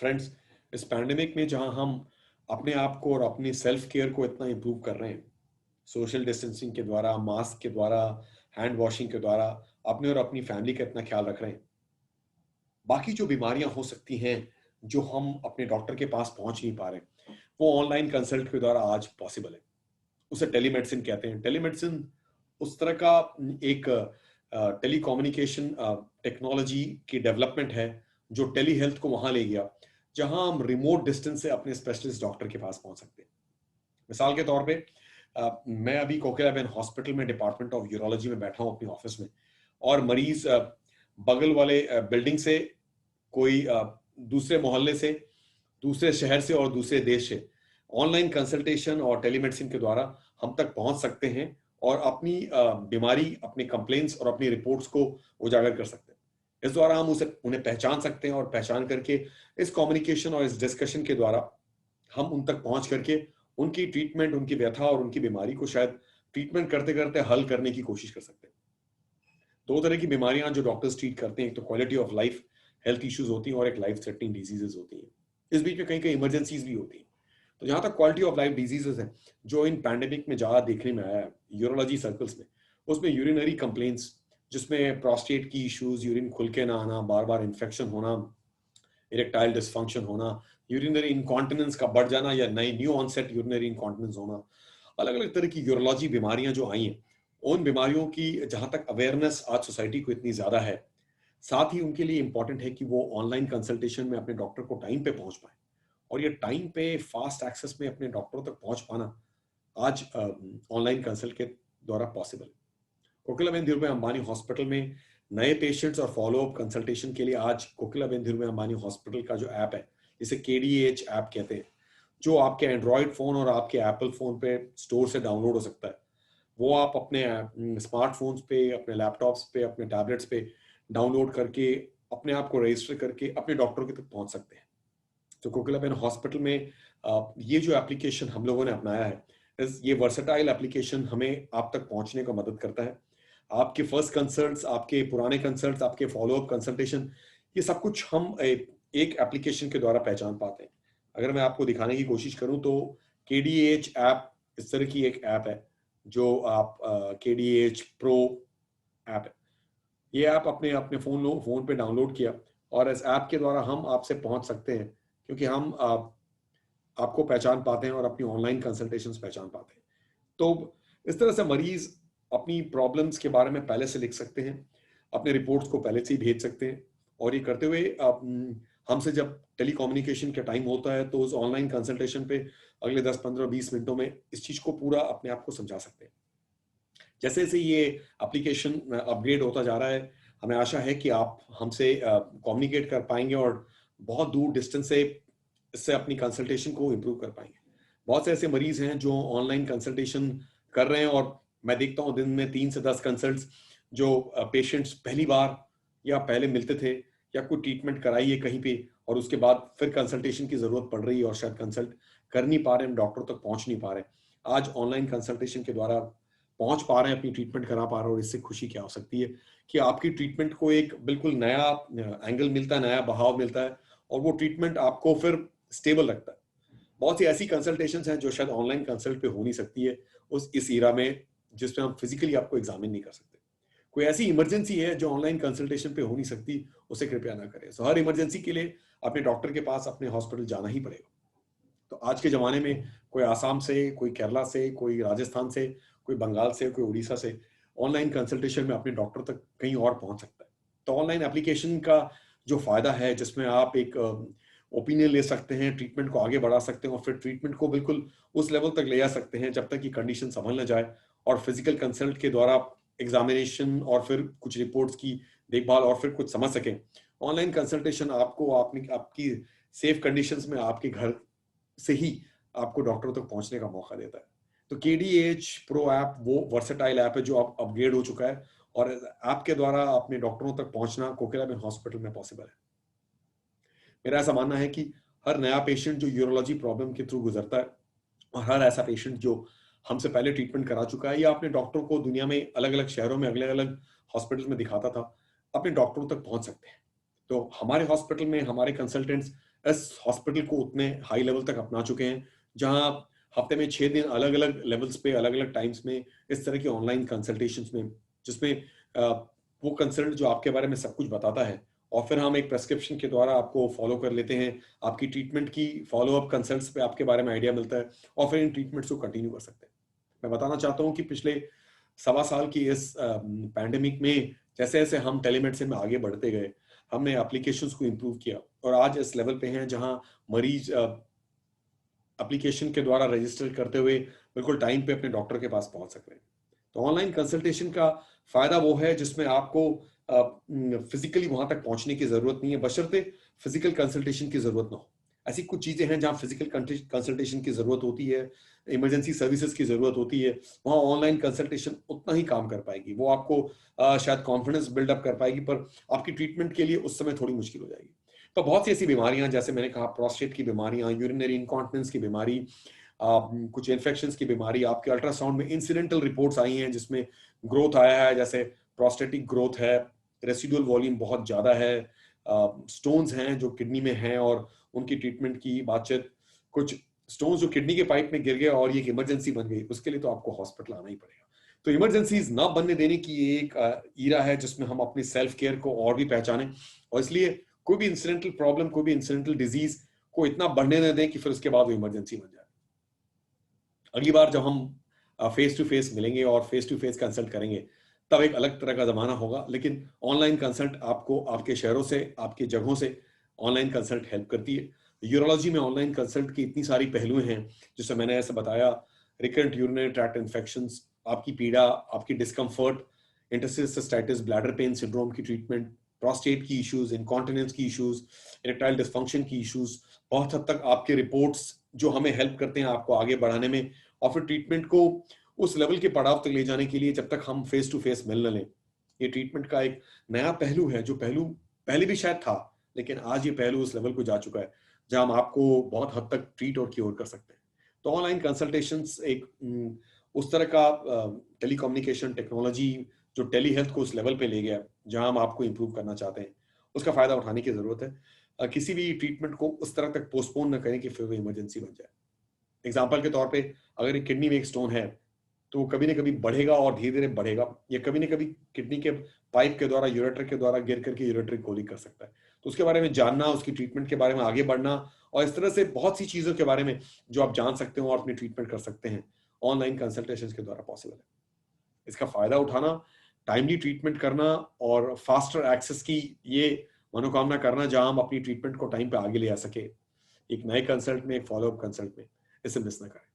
Friends, इस pandemic में जहां हम अपने आप को और अपनी सेल्फ केयर को इतना इम्प्रूव कर रहे हैं, सोशल डिस्टेंसिंग के द्वारा, मास्क के द्वारा, हैंड वॉशिंग के द्वारा, अपने और अपनी फैमिली का इतना ख्याल रख रहे हैं, बाकी जो बीमारियां हो सकती हैं जो हम अपने डॉक्टर के पास पहुंच नहीं पा रहे, वो ऑनलाइन कंसल्ट के द्वारा आज पॉसिबल है। उसे टेलीमेडिसिन कहते हैं। टेलीमेडिसिन उस तरह का एक टेलीकम्युनिकेशन टेक्नोलॉजी की डेवलपमेंट है जो टेली हेल्थ को वहां ले गया जहां हम रिमोट डिस्टेंस से अपने स्पेशलिस्ट डॉक्टर के पास पहुंच सकते हैं। मिसाल के तौर पे मैं अभी कोकिलाबेन हॉस्पिटल में डिपार्टमेंट ऑफ यूरोलॉजी में बैठा हूं अपने ऑफिस में, और मरीज बगल वाले बिल्डिंग से, कोई दूसरे मोहल्ले से, दूसरे शहर से और दूसरे देश से ऑनलाइन कंसल्टेशन और टेलीमेडिसिन के द्वारा हम तक पहुंच सकते हैं और अपनी बीमारी, अपने कंप्लेंट्स और अपनी रिपोर्ट्स को उजागर कर सकते हैं। इस द्वारा हम उसे उन्हें पहचान सकते हैं और पहचान करके इस कम्युनिकेशन और इस डिस्कशन के द्वारा हम उन तक पहुंच करके उनकी ट्रीटमेंट, उनकी व्यथा और उनकी बीमारी को शायद ट्रीटमेंट करते करते हल करने की कोशिश कर सकते हैं। दो तरह की बीमारियां जो डॉक्टर्स ट्रीट करते हैं, एक तो quality of life health issues होती हैं और एक लाइफ थ्रेटनिंग डिजीजेस होती हैं। इस बीच में कहीं कहीं इमरजेंसीज भी होती हैं। तो जहां तक क्वालिटी ऑफ लाइफ डिजीजेस हैं जो इन पैंडेमिक में ज्यादा देखने में आया है यूरोलॉजी सर्कल्स में, उसमें यूरिनरी कंप्लेंट्स, जिसमें प्रोस्टेट की इश्यूज, यूरिन खुल के ना आना, बार बार इन्फेक्शन होना, इरेक्टाइल डिसफंक्शन होना, यूरिनरी इनकॉन्टिनेंस का बढ़ जाना या नई न्यू ऑनसेट यूरिनरी इनकॉन्टिनेंस होना, अलग अलग तरह की यूरोलॉजी बीमारियां जो आई हैं, उन बीमारियों की जहां तक अवेयरनेस आज सोसाइटी को इतनी ज्यादा है, साथ ही उनके लिए इंपॉर्टेंट है कि वो ऑनलाइन कंसल्टेशन में अपने डॉक्टर को टाइम पे पहुंच पाए। और ये टाइम पे फास्ट एक्सेस में अपने डॉक्टरों तक पहुंच पाना आज ऑनलाइन कंसल्ट के द्वारा पॉसिबल है। कोकिलाबेन धीरूभाई अंबानी हॉस्पिटल में नए पेशेंट्स और फॉलोअप कंसल्टेशन के लिए आज कोकिलाबेन धीरूभाई अंबानी हॉस्पिटल का जो ऐप है, जिसे केडीएच ऐप कहते हैं, जो आपके एंड्रॉयड फोन और आपके एप्पल फोन पे स्टोर से डाउनलोड हो सकता है, वो आप अपने स्मार्टफोन्स पे, अपने लैपटॉप्स पे, अपने टैबलेट्स पे डाउनलोड करके अपने आप को रजिस्टर करके अपने डॉक्टर के तक पहुंच सकते हैं। तो कोकिलाबेन हॉस्पिटल में ये जो एप्लीकेशन हम लोगों ने अपनाया है, ये वर्सेटाइल एप्लीकेशन हमें आप तक पहुंचने का मदद करता है। आपके फर्स्ट कंसल्ट्स, आपके पुराने कंसल्ट्स, आपके फॉलोअप कंसल्टेशन, ये सब कुछ हम एक एप्लीकेशन के द्वारा पहचान पाते हैं। अगर मैं आपको दिखाने की कोशिश करूं तो केडीएच ऐप इस तरह की एक ऐप है जो आप केडीएच प्रो ऐप है। ये ऐप अपने अपने फोन पे डाउनलोड किया और इस ऐप के द्वारा हम आपसे पहुंच सकते हैं, क्योंकि हम आपको पहचान पाते हैं और अपनी ऑनलाइन कंसल्टेशंस पहचान पाते हैं। तो इस तरह से मरीज अपनी प्रॉब्लम्स के बारे में पहले से लिख सकते हैं, अपने रिपोर्ट्स को पहले से ही भेज सकते हैं, और ये करते हुए हमसे जब टेली कम्युनिकेशन का टाइम होता है तो उस ऑनलाइन कंसल्टेशन पे अगले 10, 15, 20 मिनटों में इस चीज को पूरा अपने आप को समझा सकते हैं। जैसे जैसे ये एप्लीकेशन अपग्रेड होता जा रहा है, हमें आशा है कि आप हमसे कम्युनिकेट कर पाएंगे और बहुत दूर डिस्टेंस से इससे अपनी कंसल्टेशन को इम्प्रूव कर पाएंगे। बहुत से ऐसे मरीज हैं जो ऑनलाइन कंसल्टेशन कर रहे हैं, और मैं देखता हूँ दिन में 3 से 10 कंसल्ट्स जो पेशेंट्स पहली बार या पहले मिलते थे या कोई ट्रीटमेंट कराई है कहीं पे और उसके बाद फिर कंसल्टेशन की जरूरत पड़ रही है और शायद कंसल्ट कर नहीं पा रहे हैं, डॉक्टर तक पहुंच नहीं पा रहे, आज ऑनलाइन कंसल्टेशन के द्वारा पहुंच पा रहे हैं, अपनी ट्रीटमेंट करा पा रहे हैं। और इससे खुशी क्या हो सकती है कि आपकी ट्रीटमेंट को एक बिल्कुल नया एंगल मिलता है, नया बहाव मिलता है, और वो ट्रीटमेंट आपको फिर स्टेबल रखता है। बहुत सी ऐसी कंसल्टेशंस हैं जो शायद ऑनलाइन कंसल्ट पे हो नहीं सकती है उस इस ईरा में, जिसमें हम फिजिकली आपको एग्जामिन नहीं कर सकते। कोई ऐसी इमरजेंसी है जो ऑनलाइन कंसल्टेशन पे हो नहीं सकती, उसे कृपया ना करें। हर इमरजेंसी के लिए अपने डॉक्टर के पास, अपने हॉस्पिटल जाना ही पड़ेगा। तो आज के जमाने में कोई आसाम से, कोई केरला से, कोई राजस्थान से, कोई बंगाल से, कोई उड़ीसा से ऑनलाइन कंसल्टेशन में अपने डॉक्टर तक कहीं और पहुंच सकता है। तो ऑनलाइन एप्लीकेशन का जो फायदा है, जिसमें आप एक ओपिनियन ले सकते हैं, ट्रीटमेंट को आगे बढ़ा सकते हैं और फिर ट्रीटमेंट को बिल्कुल उस लेवल तक ले जा सकते हैं जब तक कि कंडीशन संभल ना जाए, और फिजिकल कंसल्ट के द्वारा एग्जामिनेशन और फिर कुछ रिपोर्ट्स की देखभाल और फिर कुछ समझ सकें। ऑनलाइन कंसल्टेशन आपको आपकी सेफ कंडीशंस में आपके घर से ही आपको डॉक्टरों तक पहुंचने का मौका देता है। तो केडीएच प्रो ऐप वो वर्सेटाइल ऐप है जो अब अपग्रेड हो चुका है, और ऐप के द्वारा अपने डॉक्टरों तक पहुंचना कोकिलाबेन हॉस्पिटल में पॉसिबल है। मेरा ऐसा मानना है कि हर नया पेशेंट जो यूरोलॉजी प्रॉब्लम के थ्रू गुजरता है, और हर ऐसा पेशेंट जो हमसे पहले ट्रीटमेंट करा चुका है या अपने डॉक्टर को दुनिया में अलग अलग शहरों में अलग अलग हॉस्पिटल में दिखाता था, अपने डॉक्टरों तक पहुंच सकते हैं। तो हमारे हॉस्पिटल में हमारे कंसल्टेंट्स इस हॉस्पिटल को उतने हाई लेवल तक अपना चुके हैं, जहां हफ्ते में 6 दिन अलग-अलग लेवल्स पे, अलग-अलग टाइम्स में इस तरह की ऑनलाइन कंसल्टेशंस में, जिसमें वो कंसल्टेंट जो आपके बारे में सब कुछ बताता है और फिर हम एक प्रेस्क्रिप्शन के द्वारा आपको फॉलो कर लेते हैं। आपकी ट्रीटमेंट की फॉलो-अप कंसल्ट्स पे आपके बारे में आइडिया मिलता है और फिर इन ट्रीटमेंट्स को कंटिन्यू कर सकते हैं। मैं बताना चाहता हूँ कि पिछले सवा साल की इस पैंडेमिक में जैसे-जैसे हम टेलीमेडिसिन में आगे बढ़ते गए, हमने एप्लीकेशंस को इम्प्रूव किया और आज इस लेवल पे हैं जहां मरीज एप्लीकेशन के द्वारा रजिस्टर करते हुए बिल्कुल टाइम पे अपने डॉक्टर के पास पहुंच सक रहे हैं। तो ऑनलाइन कंसल्टेशन का फायदा वो है जिसमें आपको फिजिकली वहां तक पहुंचने की जरूरत नहीं है, बशर्ते फिजिकल कंसल्टेशन की जरूरत ना हो। ऐसी कुछ चीजें हैं जहां फिजिकल कंसल्टेशन की जरूरत होती है, इमरजेंसी सर्विसेज की जरूरत होती है, वहां ऑनलाइन कंसल्टेशन उतना ही काम कर पाएगी। वो आपको शायद कॉन्फिडेंस बिल्डअप कर पाएगी, पर आपकी ट्रीटमेंट के लिए उस समय थोड़ी मुश्किल हो जाएगी। तो बहुत सी ऐसी बीमारियां, जैसे मैंने कहा प्रोस्टेट की बीमारियां, यूरिनरी इनकॉन्टिनेंस की बीमारी, कुछ इन्फेक्शंस की बीमारी, आपके अल्ट्रासाउंड में इंसिडेंटल रिपोर्ट्स आई हैं जिसमें ग्रोथ आया है, जैसे प्रोस्टेटिक ग्रोथ है, रेसिडुअल वॉल्यूम बहुत ज्यादा है, स्टोन्स हैं जो किडनी में हैं और उनकी ट्रीटमेंट की बातचीत, कुछ स्टोन्स जो किडनी के पाइप में गिर गए और ये एक इमरजेंसी बन गई, उसके लिए तो आपको हॉस्पिटल आना ही पड़ेगा। तो इमरजेंसीज ना बनने देने की ये एक ईरा है जिसमें हम अपनी सेल्फ केयर को और भी पहचानें, और इसलिए कोई भी इंसिडेंटल प्रॉब्लम, कोई भी इंसिडेंटल डिजीज को इतना बढ़ने न दें कि फिर उसके बाद वो इमरजेंसी बन जाए। अगली बार जब हम फेस टू फेस मिलेंगे और फेस टू फेस कंसल्ट करेंगे, तब एक अलग तरह का जमाना होगा, लेकिन ऑनलाइन कंसल्ट आपको आपके शहरों से, आपकी जगहों से ऑनलाइन कंसल्ट हेल्प करती है। यूरोलॉजी में ऑनलाइन कंसल्ट की इतनी सारी पहलुएं हैं, जैसे मैंने ऐसे बताया, रिकरेंट यूरिनरी ट्रैक्ट इन्फेक्शंस, आपकी पीड़ा, आपकी discomfort, interstitial cystitis, bladder pain syndrome की ट्रीटमेंट, प्रोस्टेट की इश्यूज, इनकॉन्टिनेंस की इश्यूज, इरेक्टाइल डिस्फंक्शन की इश्यूज, बहुत हद तक आपके रिपोर्ट्स जो हमें हेल्प करते हैं आपको आगे बढ़ाने में, और फिर ट्रीटमेंट को उस लेवल के पड़ाव तक ले जाने के लिए, जब तक हम फेस टू फेस मिल न लें। ये ट्रीटमेंट का एक नया पहलू है, जो पहलू पहले भी शायद था, लेकिन आज ये पहलू उस लेवल को जा चुका है जहां हम आपको बहुत हद तक ट्रीट और क्योर कर सकते हैं। तो ऑनलाइन कंसल्टेशंस एक उस तरह का टेलीकम्युनिकेशन टेक्नोलॉजी जो टेली हेल्थ को उस लेवल पे ले गया जहां हम आपको इंप्रूव करना चाहते हैं, उसका फायदा उठाने की जरूरत है। किसी भी ट्रीटमेंट को उस तरह तक पोस्टपोन न करें कि फिर वो इमरजेंसी बन जाए। एग्जाम्पल के तौर पे, अगर एक किडनी में एक स्टोन है, तो वो कभी ना कभी बढ़ेगा और धीरे धीरे बढ़ेगा, या कभी ना कभी किडनी के पाइप के द्वारा, यूरेटर के द्वारा गिर करके यूरेटरी कोलिक कर सकता है। तो उसके बारे में जानना, उसकी ट्रीटमेंट के बारे में आगे बढ़ना, और इस तरह से बहुत सी चीजों के बारे में जो आप जान सकते हो और अपनी ट्रीटमेंट कर सकते हैं, ऑनलाइन कंसल्टेशन के द्वारा पॉसिबल है। इसका फायदा उठाना, टाइमली ट्रीटमेंट करना और फास्टर एक्सेस की ये मनोकामना करना, जहां हम अपनी ट्रीटमेंट को टाइम पे आगे ले आ सके, एक नए कंसल्ट में, एक फॉलोअप कंसल्ट में, इसे मिस ना करें।